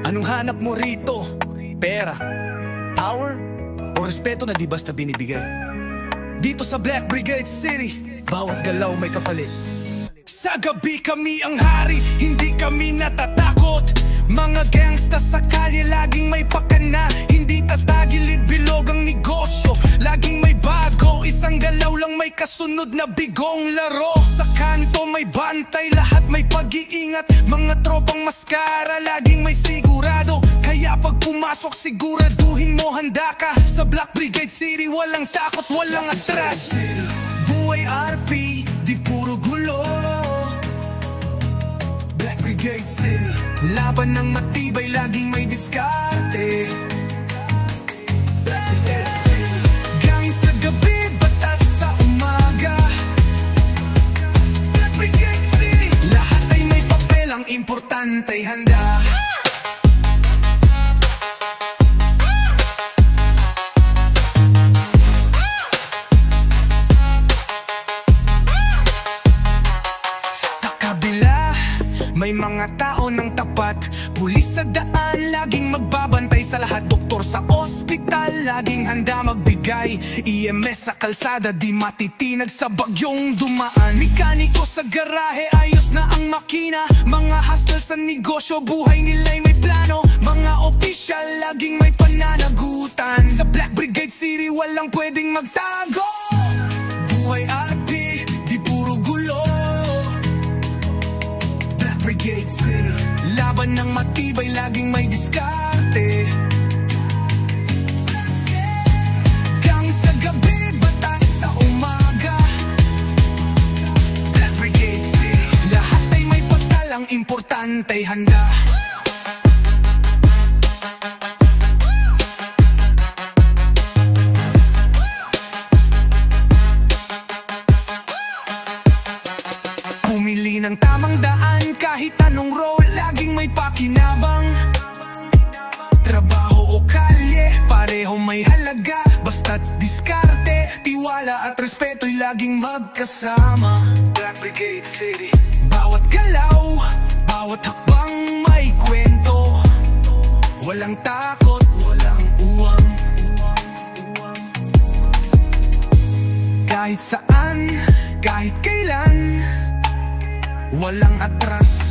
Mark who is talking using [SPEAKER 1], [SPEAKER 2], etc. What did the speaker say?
[SPEAKER 1] Anong hanap mo rito? Pera, power, o respeto na di basta binibigay? Dito sa Black Brigade City, bawat galaw may kapalit. Sa gabi kami ang hari, hindi kami natatakot. Mga gangsta sa kalye, laging may pakana. Hindi tatagilid bilog ang negosyo, laging may bago. Isang galaw lang may kasunod na bigong laro. Sa kanto may bantay, lahat may pag-iingat. Mga tropang maskara, laging may sigurado. Kaya pag pumasok siguraduhin mo handa ka. Sa Black Brigade City walang takot, walang atras. Buhay RP, di puro gulo. Black Brigade City, laban ng matibay, laging may diskarte. Black Brigade City, gang sa gabi, batas sa umaga. Black Brigade City, lahat ay may papel, ang importante ay handa. May mga tao ng tapat, pulis sa daan, laging magbabantay sa lahat. Doktor sa ospital, laging handa magbigay. EMS sa kalsada, di matitinag sa bagyong dumaan. Mekaniko sa garahe, ayos na ang makina. Mga hustle sa negosyo, buhay nila'y may plano. Mga opisyal, laging may pananagutan. Sa Black Brigade City, walang pwedeng magtago. Buhay RP, di puro gulo. Brigade City, laban ng matibay, laging may diskarte. Gang sa gabi, batas sa umaga. Black Brigade City, lahat ay may patal, ang importante ay handa. Pumili ng tamang daan, kahit anong role, laging may pakinabang. Trabaho o kalye, pareho may halaga. Basta't diskarte, tiwala at respeto'y laging magkasama. Black Brigade City, bawat galaw, bawat hakbang may kwento. Walang takot, walang uwang. Kahit saan, kahit kailan, walang atras.